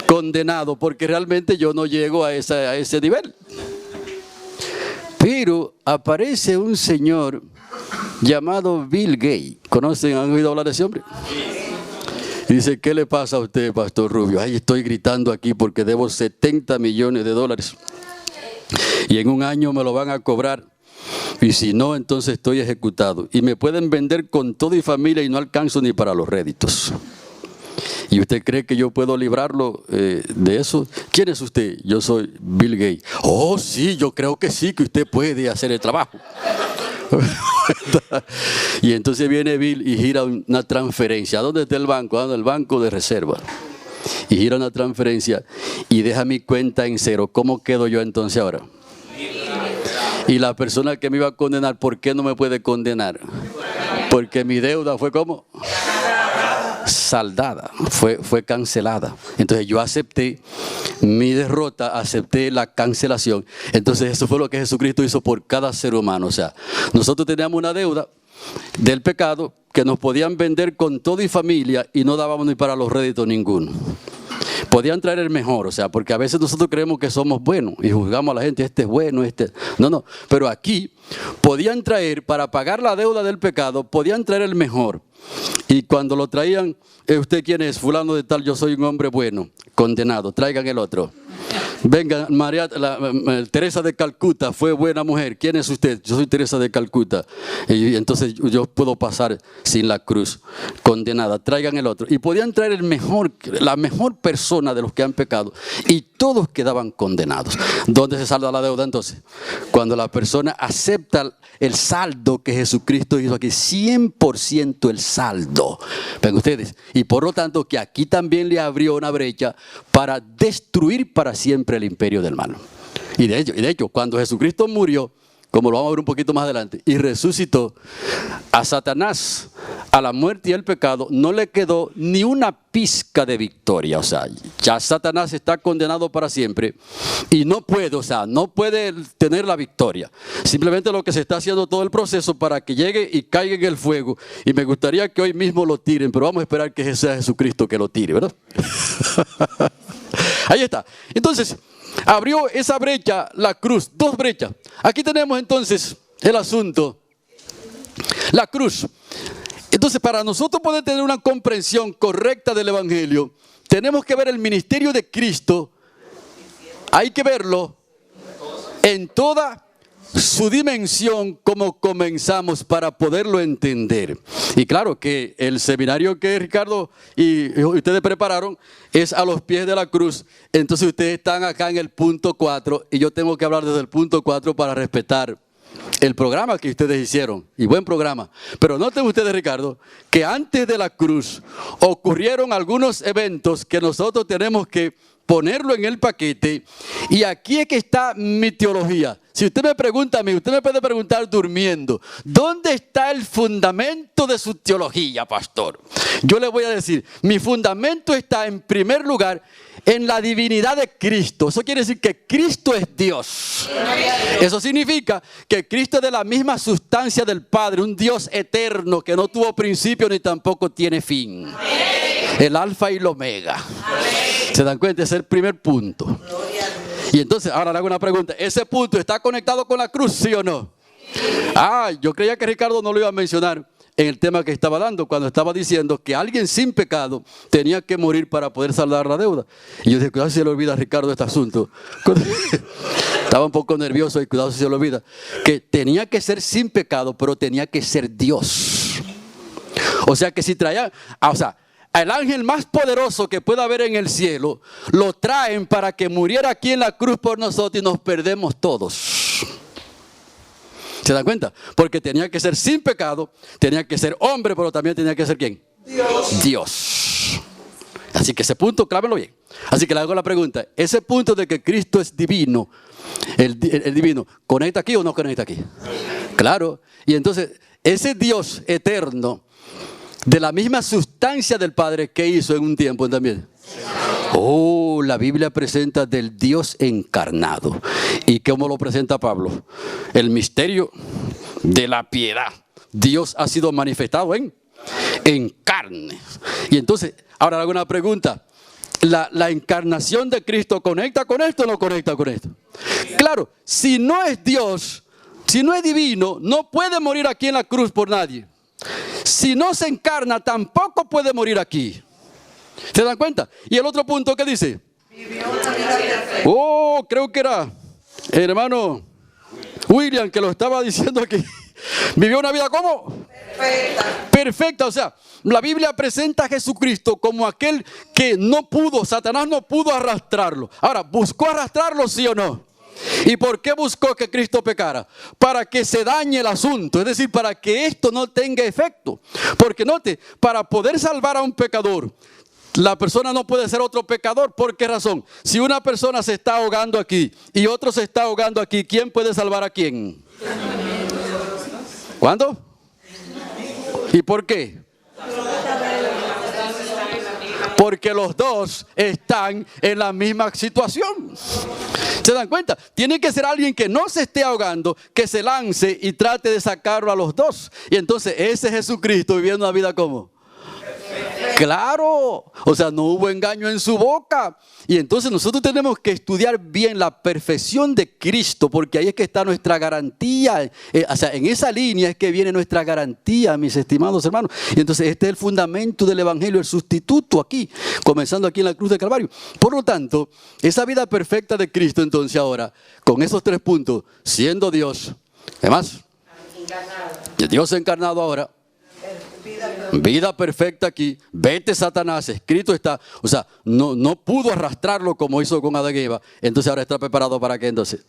condenado, porque realmente yo no llego a ese nivel. Pero aparece un señor llamado Bill Gates. ¿Conocen? ¿Han oído hablar de ese hombre? Y dice, ¿qué le pasa a usted, Pastor Rubio? Ay, estoy gritando aquí porque debo $70 millones. Y en un año me lo van a cobrar. Y si no, entonces estoy ejecutado. Y me pueden vender con todo y familia y no alcanzo ni para los réditos. ¿Y usted cree que yo puedo librarlo de eso? ¿Quién es usted? Yo soy Bill Gates. Oh, sí, yo creo que sí, que usted puede hacer el trabajo. Y entonces viene Bill y gira una transferencia. ¿A dónde está el banco? ¿A dónde? El banco de reserva. Y gira una transferencia y deja mi cuenta en cero. ¿Cómo quedo yo entonces ahora? Y la persona que me iba a condenar, ¿por qué no me puede condenar? Porque mi deuda fue ¿cómo? Saldada, fue cancelada. Entonces yo acepté mi derrota, acepté la cancelación. Entonces eso fue lo que Jesucristo hizo por cada ser humano. O sea, nosotros teníamos una deuda del pecado que nos podían vender con todo y familia y no dábamos ni para los réditos ninguno. Podían traer el mejor, o sea, porque a veces nosotros creemos que somos buenos y juzgamos a la gente, este es bueno, este... No, pero aquí podían traer, para pagar la deuda del pecado, podían traer el mejor. Y cuando lo traían, ¿usted quién es? Fulano de tal, yo soy un hombre bueno, condenado, traigan el otro. Venga, Teresa de Calcuta fue buena mujer. ¿Quién es usted? Yo soy Teresa de Calcuta. Y entonces yo puedo pasar sin la cruz, condenada. Traigan el otro. Y podían traer la mejor persona de los que han pecado. Y todos quedaban condenados. ¿Dónde se salda la deuda entonces? Cuando la persona acepta el saldo que Jesucristo hizo aquí. 100% el saldo. Ven ustedes. Y por lo tanto que aquí también le abrió una brecha para destruir para siempre el imperio del mal. Y de hecho, cuando Jesucristo murió, como lo vamos a ver un poquito más adelante, y resucitó, a Satanás, a la muerte y al pecado, no le quedó ni una pizca de victoria. O sea, ya Satanás está condenado para siempre y no puede tener la victoria. Simplemente lo que se está haciendo todo el proceso para que llegue y caiga en el fuego. Y me gustaría que hoy mismo lo tiren, pero vamos a esperar que sea Jesucristo que lo tire, ¿verdad? Ahí está. Entonces, abrió esa brecha, la cruz, 2 brechas. Aquí tenemos entonces el asunto, la cruz. Entonces, para nosotros poder tener una comprensión correcta del Evangelio, tenemos que ver el ministerio de Cristo, hay que verlo en toda su dimensión como comenzamos para poderlo entender. Y claro que el seminario que Ricardo y ustedes prepararon es a los pies de la cruz. Entonces ustedes están acá en el punto 4 y yo tengo que hablar desde el punto 4 para respetar el programa que ustedes hicieron, y buen programa. Pero noten ustedes, Ricardo, que antes de la cruz ocurrieron algunos eventos que nosotros tenemos que ponerlo en el paquete, y aquí es que está mi teología. Si usted me pregunta a mí, usted me puede preguntar durmiendo, ¿dónde está el fundamento de su teología, pastor? Yo le voy a decir, mi fundamento está en primer lugar en la divinidad de Cristo. Eso quiere decir que Cristo es Dios. Eso significa que Cristo es de la misma sustancia del Padre, un Dios eterno que no tuvo principio ni tampoco tiene fin. El alfa y el omega. ¿Se dan cuenta? Ese es el primer punto. Y entonces, ahora le hago una pregunta. ¿Ese punto está conectado con la cruz, sí o no? Yo creía que Ricardo no lo iba a mencionar en el tema que estaba dando, cuando estaba diciendo que alguien sin pecado tenía que morir para poder saldar la deuda. Y yo dije, cuidado si se le olvida a Ricardo este asunto. Estaba un poco nervioso y cuidado si se le olvida. Que tenía que ser sin pecado, pero tenía que ser Dios. O sea que si traía... el ángel más poderoso que pueda haber en el cielo, lo traen para que muriera aquí en la cruz por nosotros y nos perdemos todos. ¿Se dan cuenta? Porque tenía que ser sin pecado, tenía que ser hombre, pero también tenía que ser ¿quién? Dios. Así que ese punto, clávenlo bien. Así que le hago la pregunta, ese punto de que Cristo es divino, el divino, ¿conecta aquí o no conecta aquí? Claro. Y entonces, ese Dios eterno, de la misma sustancia del Padre, que hizo en un tiempo también. La Biblia presenta del Dios encarnado. ¿Y cómo lo presenta Pablo? El misterio de la piedad. Dios ha sido manifestado en en carne. Y entonces, ahora hago una pregunta. ¿La encarnación de Cristo conecta con esto o no conecta con esto? Claro, si no es Dios, si no es divino, no puede morir aquí en la cruz por nadie. Si no se encarna, tampoco puede morir aquí. ¿Se dan cuenta? Y el otro punto, ¿qué dice? Vivió una vida perfecta. Oh, creo que era el hermano William que lo estaba diciendo aquí. Vivió una vida ¿cómo? Perfecta. Perfecta, o sea, la Biblia presenta a Jesucristo como aquel que no pudo, Satanás no pudo arrastrarlo. Ahora, ¿buscó arrastrarlo, sí o no? ¿Y por qué buscó que Cristo pecara? Para que se dañe el asunto, es decir, para que esto no tenga efecto. Porque note, para poder salvar a un pecador, la persona no puede ser otro pecador. ¿Por qué razón? Si una persona se está ahogando aquí y otro se está ahogando aquí, ¿quién puede salvar a quién? ¿Cuándo? ¿Y por qué? Porque los dos están en la misma situación. ¿Se dan cuenta? Tiene que ser alguien que no se esté ahogando, que se lance y trate de sacarlo a los dos. Y entonces ese Jesucristo viviendo una vida como... Claro, o sea, no hubo engaño en su boca. Y entonces nosotros tenemos que estudiar bien la perfección de Cristo, porque ahí es que está nuestra garantía. O sea, en esa línea es que viene nuestra garantía, mis estimados hermanos. Y entonces este es el fundamento del Evangelio, el sustituto aquí, comenzando aquí en la cruz del Calvario. Por lo tanto, esa vida perfecta de Cristo entonces ahora, con esos 3 puntos, siendo Dios, además, Dios encarnado ahora, vida perfecta aquí, vete Satanás, escrito está, o sea, no pudo arrastrarlo como hizo con Adán y Eva, entonces ahora está preparado ¿para qué entonces?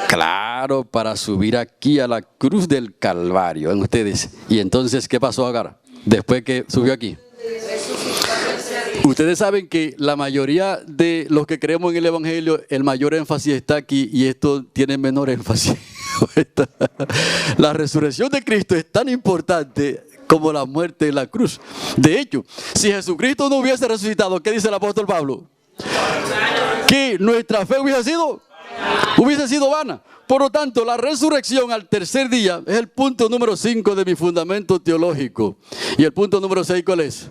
Claro, para subir aquí a la cruz del Calvario, en ustedes. Y entonces, ¿qué pasó ahora? Después que subió aquí. Ustedes saben que la mayoría de los que creemos en el Evangelio, el mayor énfasis está aquí y esto tiene menor énfasis. La resurrección de Cristo es tan importante como la muerte en la cruz. De hecho, si Jesucristo no hubiese resucitado, ¿qué dice el apóstol Pablo? Que nuestra fe hubiese sido vana. Por lo tanto, la resurrección al tercer día es el punto número 5 de mi fundamento teológico. ¿Y el punto número 6 cuál es?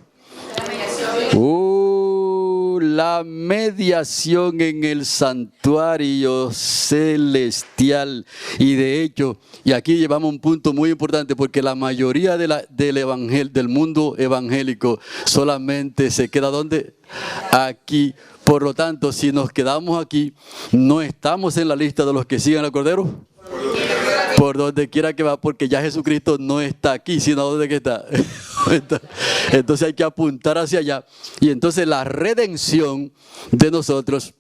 La mediación en el santuario celestial. Y de hecho, y aquí llevamos un punto muy importante, porque la mayoría del mundo evangélico solamente se queda ¿dónde? Aquí. Por lo tanto, si nos quedamos aquí, no estamos en la lista de los que siguen al Cordero. Por donde quiera que va, porque ya Jesucristo no está aquí, sino ¿dónde que está? Entonces hay que apuntar hacia allá. Y entonces la redención de nosotros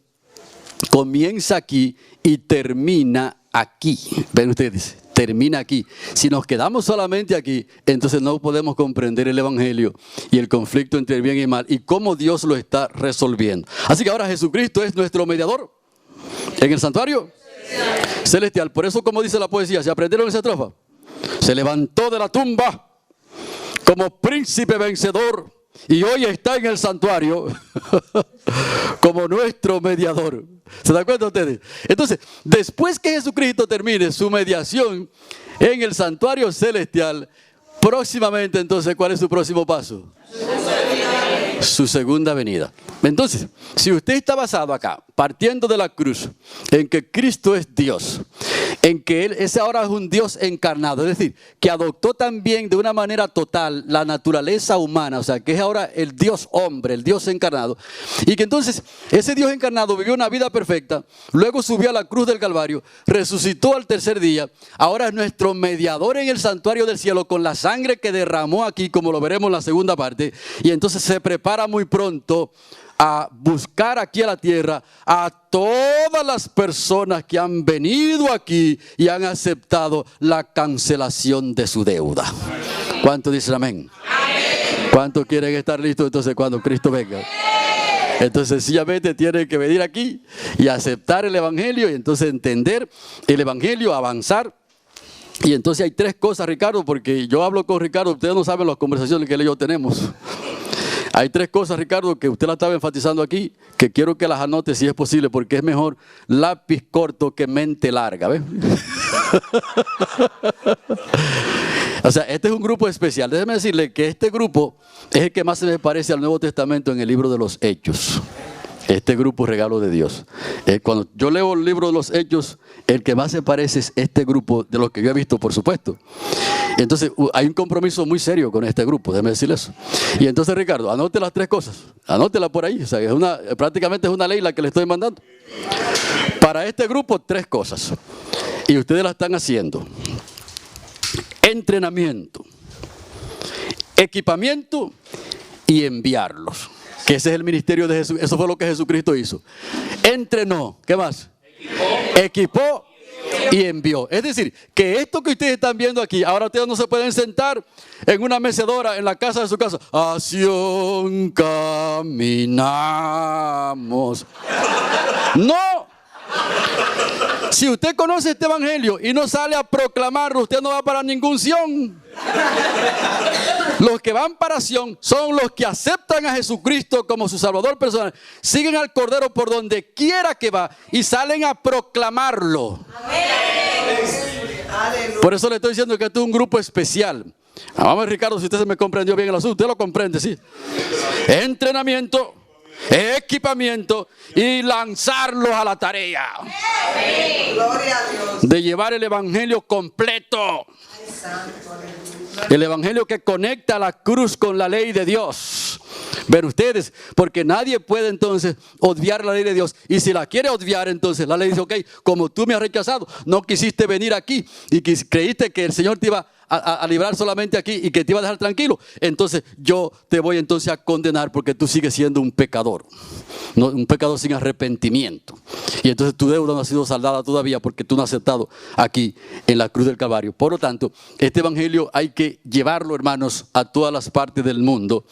comienza aquí y termina aquí. ¿Ven ustedes? Termina aquí. Si nos quedamos solamente aquí, entonces no podemos comprender el Evangelio y el conflicto entre el bien y el mal y cómo Dios lo está resolviendo. Así que ahora Jesucristo es nuestro mediador en el santuario celestial. Por eso, como dice la poesía, ¿se aprendieron esa estrofa? Se levantó de la tumba como príncipe vencedor y hoy está en el santuario como nuestro mediador. ¿Se dan cuenta ustedes? Entonces, después que Jesucristo termine su mediación en el santuario celestial, próximamente entonces, ¿cuál es su próximo paso? Su segunda venida. Entonces, si usted está basado acá, partiendo de la cruz, en que Cristo es Dios, en que Él ese ahora es un Dios encarnado, es decir, que adoptó también de una manera total la naturaleza humana, o sea, que es ahora el Dios hombre, el Dios encarnado, y que entonces ese Dios encarnado vivió una vida perfecta, luego subió a la cruz del Calvario, resucitó al tercer día, ahora es nuestro mediador en el santuario del cielo con la sangre que derramó aquí, como lo veremos en la segunda parte, y entonces se prepara muy pronto a buscar aquí a la tierra a todas las personas que han venido aquí y han aceptado la cancelación de su deuda. ¿Cuántos dicen amén? ¿Cuántos quieren estar listos entonces cuando Cristo venga? Entonces sencillamente tienen que venir aquí y aceptar el Evangelio y entonces entender el Evangelio, avanzar. Y entonces hay 3 cosas, Ricardo, porque yo hablo con Ricardo, ustedes no saben las conversaciones que él y yo tenemos. Hay 3 cosas, Ricardo, que usted la estaba enfatizando aquí, que quiero que las anote si es posible, porque es mejor lápiz corto que mente larga, ¿ves? O sea, este es un grupo especial. Déjeme decirle que este grupo es el que más se me parece al Nuevo Testamento en el libro de los Hechos. Este grupo regalo de Dios. Cuando yo leo el libro de los Hechos, el que más se parece es este grupo, de los que yo he visto, por supuesto. Entonces, hay un compromiso muy serio con este grupo, déjeme decirle eso. Y entonces, Ricardo, anote las 3 cosas. Anótela por ahí. O sea, prácticamente es una ley la que le estoy mandando. Para este grupo, 3 cosas. Y ustedes la están haciendo. Entrenamiento, equipamiento y enviarlos. Que ese es el ministerio de Jesús. Eso fue lo que Jesucristo hizo. Entrenó. ¿Qué más? Equipó y envió. Es decir, que esto que ustedes están viendo aquí, ahora ustedes no se pueden sentar en una mecedora en la casa de su casa. Acción caminamos. No. Si usted conoce este evangelio y no sale a proclamarlo, usted no va para ningún Sion. Los que van para Sion son los que aceptan a Jesucristo como su Salvador personal, siguen al Cordero por donde quiera que va y salen a proclamarlo. Por eso le estoy diciendo que esto es un grupo especial. Vamos, Ricardo, si usted se me comprendió bien el asunto, usted lo comprende, sí. Entrenamiento, equipamiento y lanzarlos a la tarea de llevar el evangelio completo, el evangelio que conecta la cruz con la ley de Dios. Ven ustedes, porque nadie puede entonces obviar la ley de Dios, y si la quiere obviar, entonces la ley dice: ok, como tú me has rechazado, no quisiste venir aquí y creíste que el Señor te iba a librar solamente aquí y que te iba a dejar tranquilo, entonces yo te voy entonces a condenar porque tú sigues siendo un pecador, no, un pecador sin arrepentimiento, y entonces tu deuda no ha sido saldada todavía porque tú no has aceptado aquí en la cruz del Calvario. Por lo tanto, este evangelio hay que llevarlo, hermanos, a todas las partes del mundo,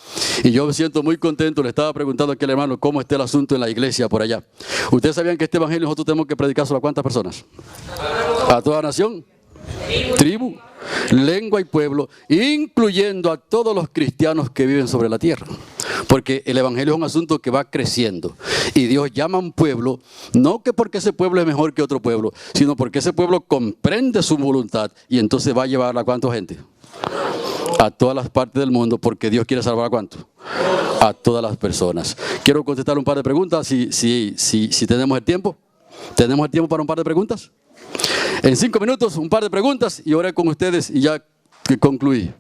y yo me siento muy contento. Le estaba preguntando a aquel hermano cómo está el asunto en la iglesia por allá. ¿Ustedes sabían que este evangelio nosotros tenemos que predicar solo a cuántas personas? A toda nación, tribu, lengua y pueblo, incluyendo a todos los cristianos que viven sobre la tierra, porque el evangelio es un asunto que va creciendo, y Dios llama a un pueblo, no que porque ese pueblo es mejor que otro pueblo, sino porque ese pueblo comprende su voluntad, y entonces va a llevar a ¿cuánta gente? A todas las partes del mundo, porque Dios quiere salvar ¿a cuánto? A todas las personas. Quiero contestar un par de preguntas, si tenemos el tiempo. ¿Tenemos el tiempo para un par de preguntas? En 5 minutos, un par de preguntas y oré con ustedes y ya concluí.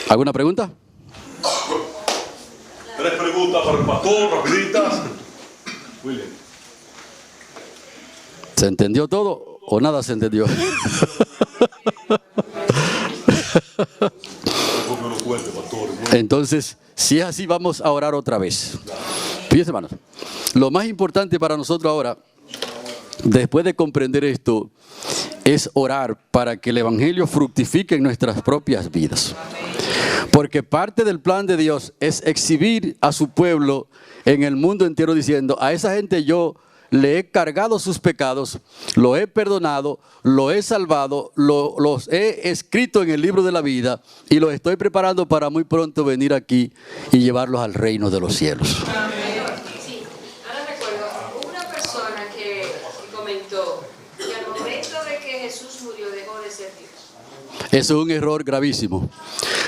¿Alguna pregunta? 3 preguntas para el pastor, rapiditas. William. ¿Se entendió todo o nada se entendió? Entonces, si es así, vamos a orar otra vez. Fíjense, hermanos, lo más importante para nosotros ahora, después de comprender esto, es orar para que el evangelio fructifique en nuestras propias vidas. Porque parte del plan de Dios es exhibir a su pueblo en el mundo entero diciendo: a esa gente yo le he cargado sus pecados, lo he perdonado, lo he salvado, los he escrito en el libro de la vida y los estoy preparando para muy pronto venir aquí y llevarlos al reino de los cielos. Sí, ahora recuerdo una persona que comentó que al momento de que Jesús murió dejó de ser Dios. Eso es un error gravísimo.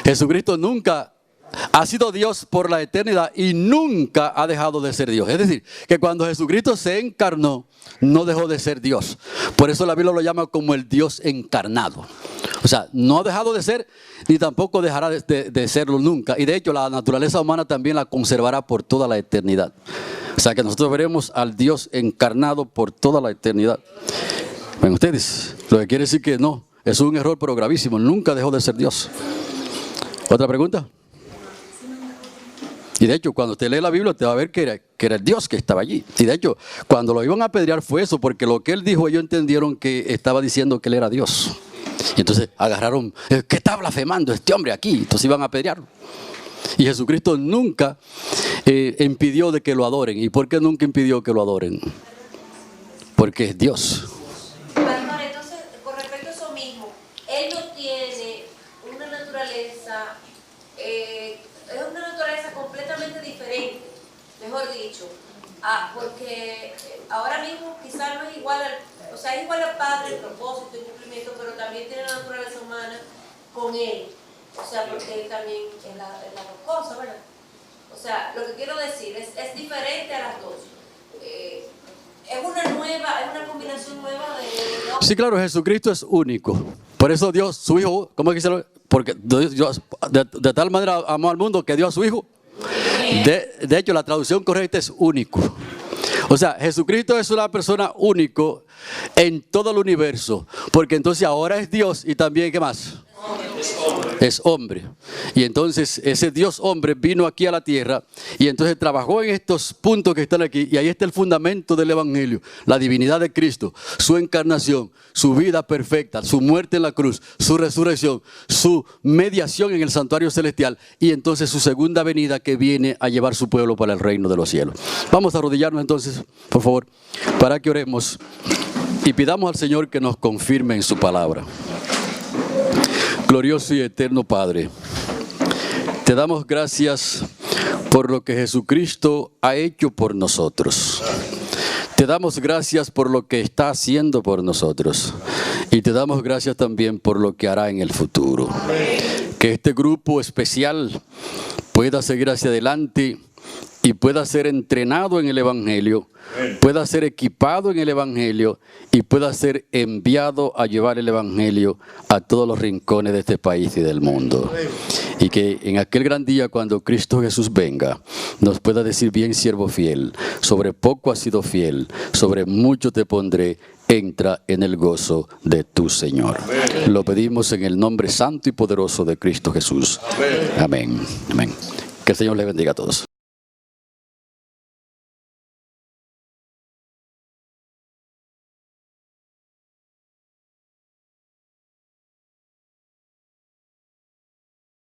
Jesucristo nunca ha sido Dios por la eternidad y nunca ha dejado de ser Dios. Es decir, que cuando Jesucristo se encarnó, no dejó de ser Dios. Por eso la Biblia lo llama como el Dios encarnado. O sea, no ha dejado de ser, ni tampoco dejará de serlo nunca. Y de hecho, la naturaleza humana también la conservará por toda la eternidad. O sea, que nosotros veremos al Dios encarnado por toda la eternidad. Ven ustedes, lo que quiere decir que no, es un error pero gravísimo. Nunca dejó de ser Dios. ¿Otra pregunta? Y de hecho, cuando usted lee la Biblia, usted va a ver que era el Dios que estaba allí. Y de hecho, cuando lo iban a apedrear fue eso, porque lo que él dijo, ellos entendieron que estaba diciendo que él era Dios. Y entonces agarraron: ¿qué está blasfemando este hombre aquí? Entonces iban a apedrearlo. Y Jesucristo nunca impidió de que lo adoren. ¿Y por qué nunca impidió que lo adoren? Porque es Dios. Pastor, entonces, con respecto a eso mismo, él no tiene una naturaleza, es una naturaleza completamente diferente, mejor dicho, porque ahora mismo quizás no es igual al, o sea, es igual al Padre, el propósito, el cumplimiento, pero también tiene la naturaleza humana con Él. O sea, porque Él también es las dos cosas, ¿verdad? O sea, lo que quiero decir es diferente a las dos. Es una combinación nueva de dos. Sí, claro, Jesucristo es único. Por eso Dios, su Hijo, ¿cómo es que dice? Porque Dios de tal manera amó al mundo que dio a su Hijo. De hecho, la traducción correcta es único. O sea, Jesucristo es una persona único en todo el universo. Porque entonces ahora es Dios y también, ¿qué más? Es hombre. Y entonces ese Dios hombre vino aquí a la tierra y entonces trabajó en estos puntos que están aquí. Y ahí está el fundamento del evangelio: la divinidad de Cristo, su encarnación, su vida perfecta, su muerte en la cruz, su resurrección, su mediación en el santuario celestial y entonces su segunda venida, que viene a llevar su pueblo para el reino de los cielos. Vamos a arrodillarnos entonces, por favor, para que oremos y pidamos al Señor que nos confirme en su palabra. Glorioso y eterno Padre, te damos gracias por lo que Jesucristo ha hecho por nosotros. Te damos gracias por lo que está haciendo por nosotros. Y te damos gracias también por lo que hará en el futuro. Que este grupo especial pueda seguir hacia adelante y pueda ser entrenado en el Evangelio, pueda ser equipado en el Evangelio y pueda ser enviado a llevar el Evangelio a todos los rincones de este país y del mundo. Y que en aquel gran día, cuando Cristo Jesús venga, nos pueda decir: bien, siervo fiel, sobre poco has sido fiel, sobre mucho te pondré, entra en el gozo de tu Señor. Lo pedimos en el nombre santo y poderoso de Cristo Jesús. Amén. Amén. Que el Señor les bendiga a todos.